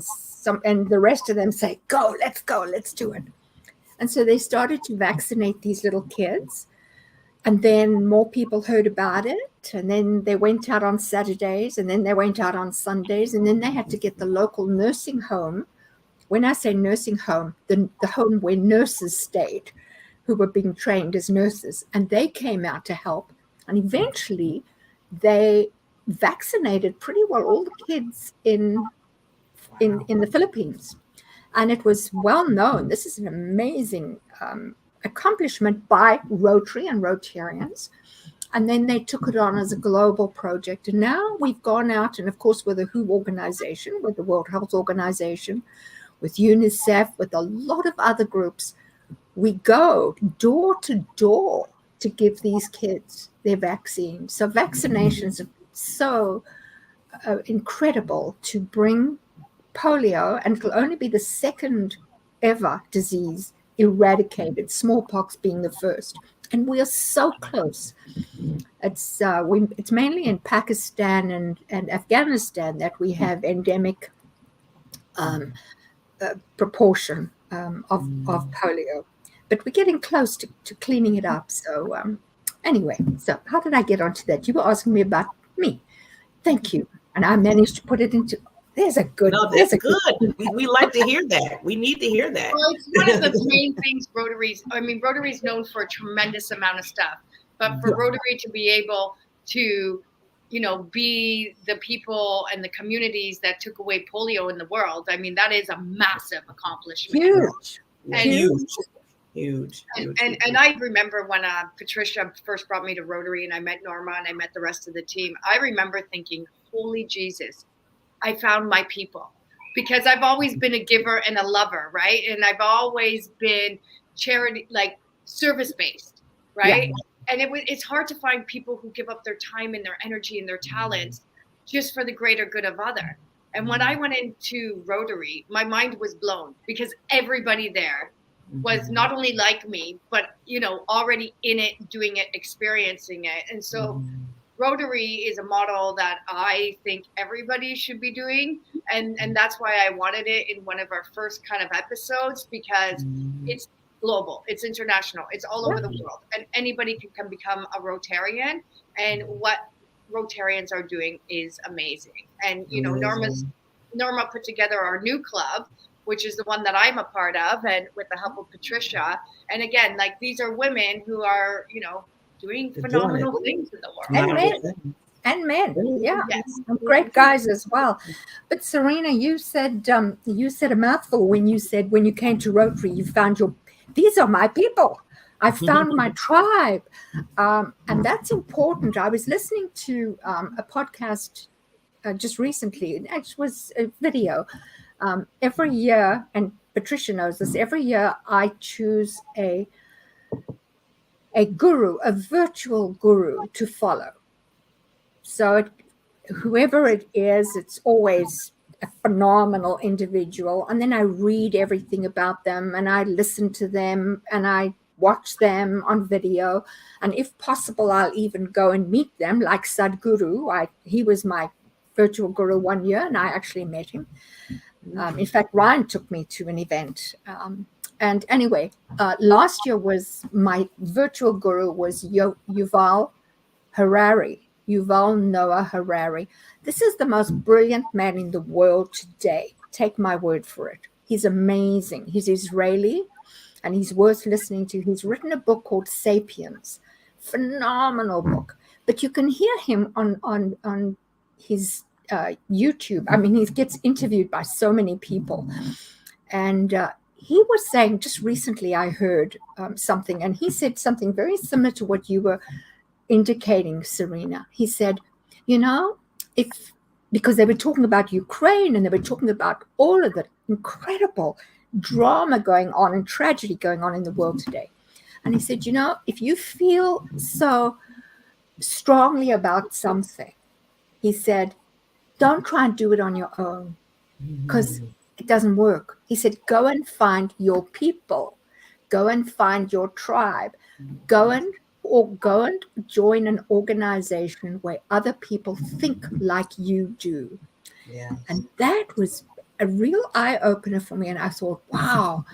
and the rest of them say, go, let's do it. And so they started to vaccinate these little kids. And then more people heard about it. And then they went out on Saturdays, and then they went out on Sundays. And then they had to get the local nursing home. When I say nursing home, the home where nurses stayed, who were being trained as nurses. And they came out to help. And eventually they vaccinated pretty well all the kids in the Philippines. And it was well known. This is an amazing accomplishment by Rotary and Rotarians. And then they took it on as a global project. And now we've gone out, and of course with the WHO organization, with the World Health Organization, with UNICEF, with a lot of other groups, we go door to door to give these kids their vaccines. So vaccinations are so incredible to bring polio, and it'll only be the second ever disease eradicated, smallpox being the first. And we are so close. It's mainly in Pakistan and Afghanistan that we have endemic proportion of polio. But we're getting close to cleaning it up. So anyway, so how did I get onto that? You were asking me about me. Thank you. And I managed to put it into, there's a good. No, that's good. We like to hear that. We need to hear that. Well, it's one of the main things Rotary's known for a tremendous amount of stuff. But for Rotary to be able to, you know, be the people and the communities that took away polio in the world, I mean, that is a massive accomplishment. Huge. And I remember when Patricia first brought me to Rotary and I met Norma and I met the rest of the team, I remember thinking, holy Jesus, I found my people. because I've always been a giver and a lover, right? And I've always been charity, like service-based, right? Yeah. And it's hard to find people who give up their time and their energy and their talents just for the greater good of other. And when I went into Rotary, my mind was blown because everybody there was not only like me, but, already in it, doing it, experiencing it. And so Rotary is a model that I think everybody should be doing. And that's why I wanted it in one of our first kind of episodes, because it's global, it's international, it's all over the world, and anybody can become a Rotarian. And what Rotarians are doing is amazing. And Norma put together our new club, which is the one that I'm a part of, and with the help of Patricia. And again, like, these are women who are doing phenomenal things in the world. And men, yeah, Yes. great guys as well. But Serena, you said a mouthful when you said when you came to Rotary, you found these are my people. I found my tribe, and that's important. I was listening to a podcast just recently, and it was a video. Every year, and Patricia knows this, every year I choose a guru, a virtual guru to follow. So whoever it is, it's always a phenomenal individual. And then I read everything about them, and I listen to them, and I watch them on video. And if possible, I'll even go and meet them, like Sadhguru. He was my virtual guru one year, and I actually met him. In fact, Ryan took me to an event. And anyway, last year was my virtual guru was Yuval Noah Harari. This is the most brilliant man in the world today. Take my word for it. He's amazing. He's Israeli, and he's worth listening to. He's written a book called Sapiens. Phenomenal book. But you can hear him on his YouTube. I mean, he gets interviewed by so many people. And he was saying, just recently I heard something, and he said something very similar to what you were indicating, Serena. He said, because they were talking about Ukraine, and they were talking about all of the incredible drama going on and tragedy going on in the world today. And he said, if you feel so strongly about something, he said, don't try and do it on your own, because it doesn't work. He said, go and find your people, go and find your tribe, go and join an organization where other people think like you do. Yeah. And that was a real eye-opener for me. And I thought, wow,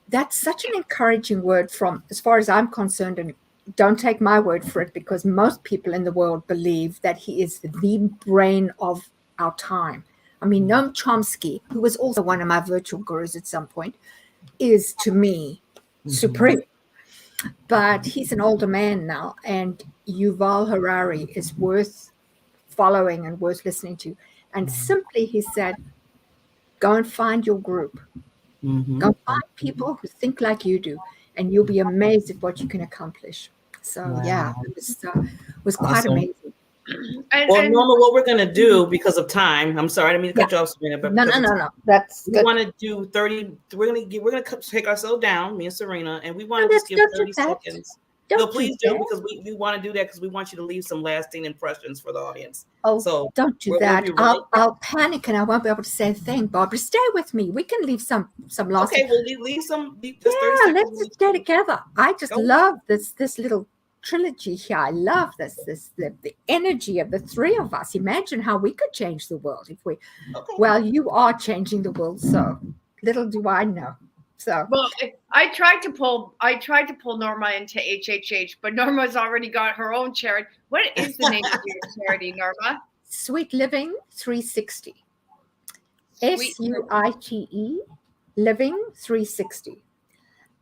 that's such an encouraging word from, as far as I'm concerned, and don't take my word for it, because most people in the world believe that he is the brain of our time. I mean, Noam Chomsky, who was also one of my virtual gurus at some point, is to me supreme. But he's an older man now, and Yuval Harari is worth following and worth listening to. And simply he said, go and find your group. Go find people who think like you do, and you'll be amazed at what you can accomplish. So, yeah, it was quite amazing. Well, Norma, what we're going to do, because of time, I'm sorry, I didn't mean to cut you off, Serena, but no. That's we want to do 30. We're going to take ourselves down, me and Serena, and we want to just give 30 seconds. No, please do, because we want to do that, because we want you to leave some lasting impressions for the audience. Oh, so don't do that. I'll panic and I won't be able to say a thing. Barbara, stay with me. We can leave some lasting. Okay, we'll leave some. Yeah, let's just stay together. I just love this little trilogy here. I love the energy of the three of us. Imagine how we could change the world if we. Okay. Well, you are changing the world, so little do I know. So well, I tried to pull Norma into HHH, but Norma's already got her own charity. What is the name of your charity, Norma? Sweet Living 360. SUITE Living 360.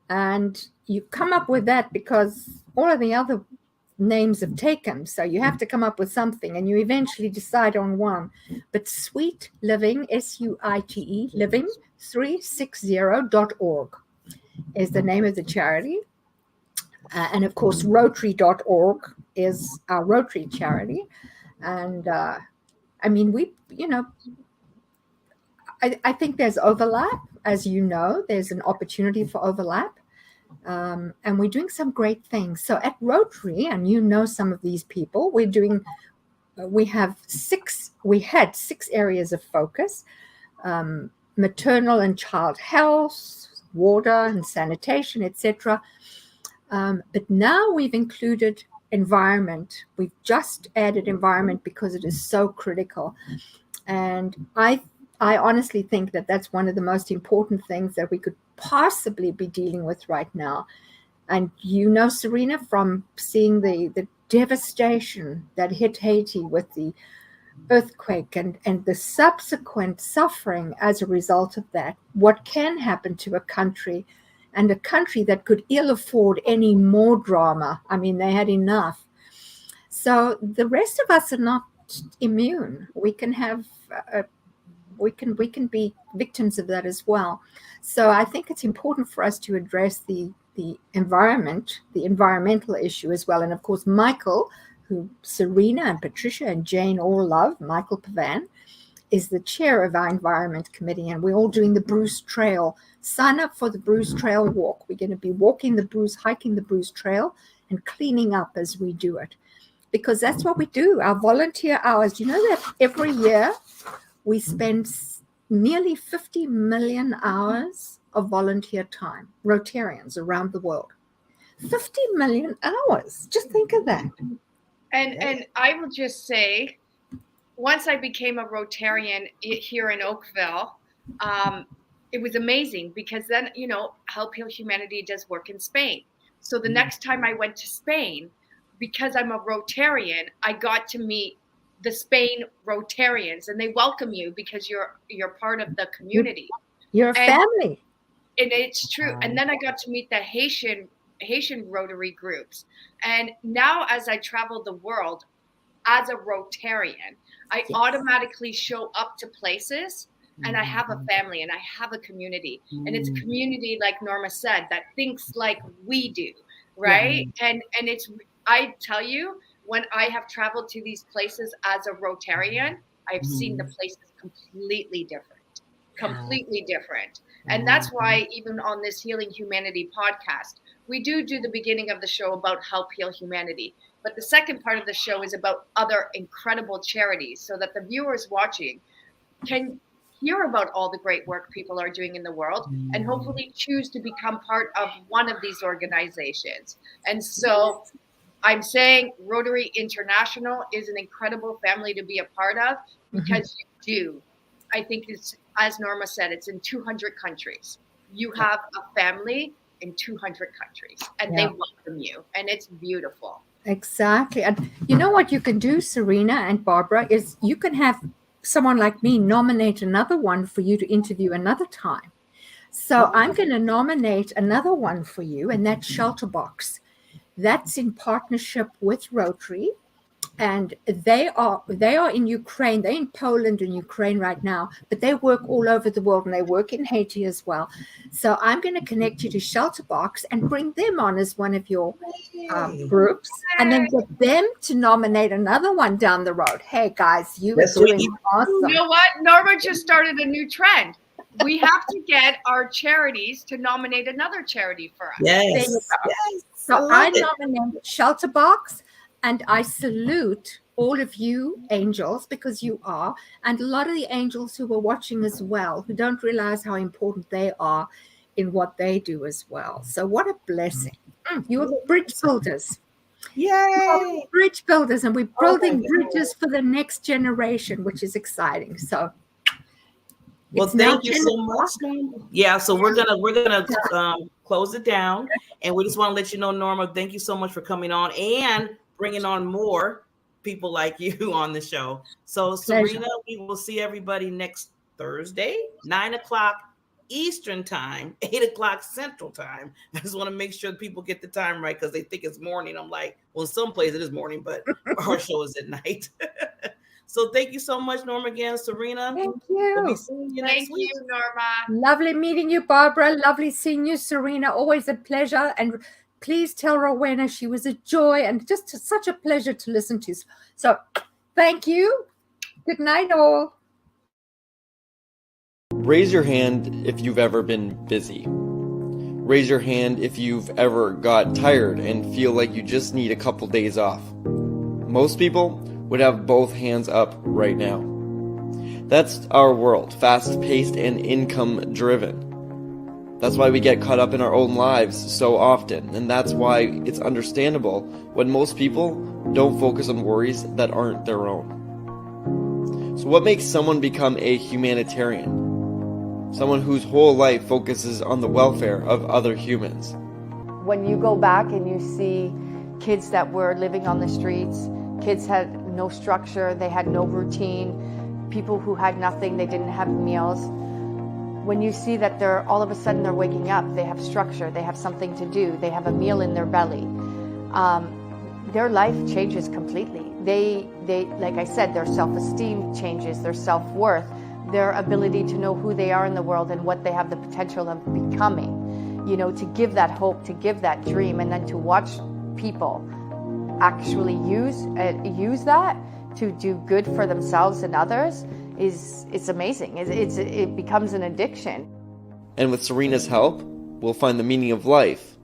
And you come up with that because all of the other names have taken. So you have to come up with something, and you eventually decide on one. But Sweet Living, SUITE, Living 360.org is the name of the charity. And of course, Rotary.org is our Rotary charity. And I mean, I think there's overlap. As you know, there's an opportunity for overlap. And we're doing some great things. So at Rotary, and you know some of these people, we had 6 areas of focus: maternal and child health, water and sanitation, etc. But now we've included environment. We've just added environment because it is so critical. And I honestly think that that's one of the most important things that we could possibly be dealing with right now. And you know, Serena, from seeing the devastation that hit Haiti with the earthquake and the subsequent suffering as a result of that, what can happen to a country, and a country that could ill afford any more drama. I mean, they had enough. So the rest of us are not immune. We can have we can be victims of that as well. So I think it's important for us to address the environment, the environmental issue as well. And of course, Michael, who Serena and Patricia and Jane all love, Michael Pavan, is the chair of our environment committee, and we're all doing the Bruce Trail. Sign up for the Bruce Trail walk. We're going to be walking the Bruce, hiking the Bruce Trail, and cleaning up as we do it, because that's what we do. Our volunteer hours. You know that every year we spend nearly 50 million hours of volunteer time, Rotarians around the world. 50 million hours. Just think of that. And I will just say, once I became a Rotarian here in Oakville, it was amazing, because then, you know, Help Heal Humanity does work in Spain. So the next time I went to Spain, because I'm a Rotarian, I got to meet the Spain Rotarians, and they welcome you because you're part of the community. You're a family. And it's true. And then I got to meet the Haitian Rotary groups. And now as I travel the world as a Rotarian, I automatically show up to places, and I have a family and I have a community. And it's a community, like Norma said, that thinks like we do, right? And it's, I tell you, when I have traveled to these places as a Rotarian, I've seen the places completely different. And that's why even on this Healing Humanity podcast, we do the beginning of the show about Help Heal Humanity. But the second part of the show is about other incredible charities, so that the viewers watching can hear about all the great work people are doing in the world, and hopefully choose to become part of one of these organizations. And so I'm saying Rotary International is an incredible family to be a part of, because you do. I think it's, as Norma said, it's in 200 countries. You have a family in 200 countries, and they welcome you, and it's beautiful. Exactly. And you know what you can do, Serena and Barbara, is you can have someone like me nominate another one for you to interview another time. So I'm going to nominate another one for you, and that's Shelter Box. That's in partnership with Rotary, and they are in Ukraine. They're in Poland and Ukraine right now, but they work all over the world, and they work in Haiti as well. So I'm going to connect you to Shelter Box and bring them on as one of your groups, and then get them to nominate another one down the road. Hey guys, you are doing awesome. You know what? Norma just started a new trend. We have to get our charities to nominate another charity for us. Yes. So I nominate Shelter Box, and I salute all of you angels, because you are, and a lot of the angels who are watching as well, who don't realize how important they are in what they do as well. So what a blessing. You are bridge builders. Yay! Bridge builders, and we're building bridges for the next generation, which is exciting. So well, thank you so much. Yeah, so we're gonna close it down, and we just want to let you know, Norma, thank you so much for coming on and bringing on more people like you on the show. So Serena, we will see everybody next Thursday, 9:00 Eastern time, 8:00 Central time. I just want to make sure people get the time right, because they think it's morning. I'm like, well, some places it is morning, but our show is at night. So thank you so much, Norma, again. Serena. Thank you. We'll be seeing you next week. Thank you, Norma. Lovely meeting you, Barbara. Lovely seeing you, Serena. Always a pleasure. And please tell Rowena she was a joy and just such a pleasure to listen to. So thank you. Good night, all. Raise your hand if you've ever been busy. Raise your hand if you've ever got tired and feel like you just need a couple days off. Most people would have both hands up right now. That's our world, fast-paced and income-driven. That's why we get caught up in our own lives so often, and that's why it's understandable when most people don't focus on worries that aren't their own. So what makes someone become a humanitarian? Someone whose whole life focuses on the welfare of other humans. When you go back and you see kids that were living on the streets, kids had no structure, they had no routine, people who had nothing, they didn't have meals. When you see that all of a sudden they're waking up, they have structure, they have something to do, they have a meal in their belly, their life changes completely. They, like I said, their self-esteem changes, their self-worth, their ability to know who they are in the world and what they have the potential of becoming. You know, to give that hope, to give that dream, and then to watch people actually use that to do good for themselves and others it's amazing. It becomes an addiction. And with Serena's help, we'll find the meaning of life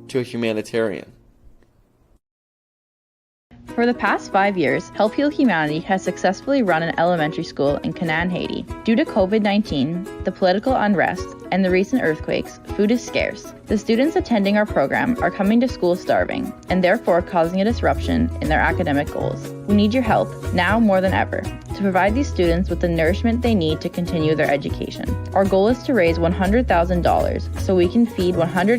to a humanitarian. For the past 5 years, Help Heal Humanity has successfully run an elementary school in Canaan, Haiti. Due to COVID-19, the political unrest, and the recent earthquakes, food is scarce. The students attending our program are coming to school starving, and therefore causing a disruption in their academic goals. We need your help, now more than ever, to provide these students with the nourishment they need to continue their education. Our goal is to raise $100,000 so we can feed 100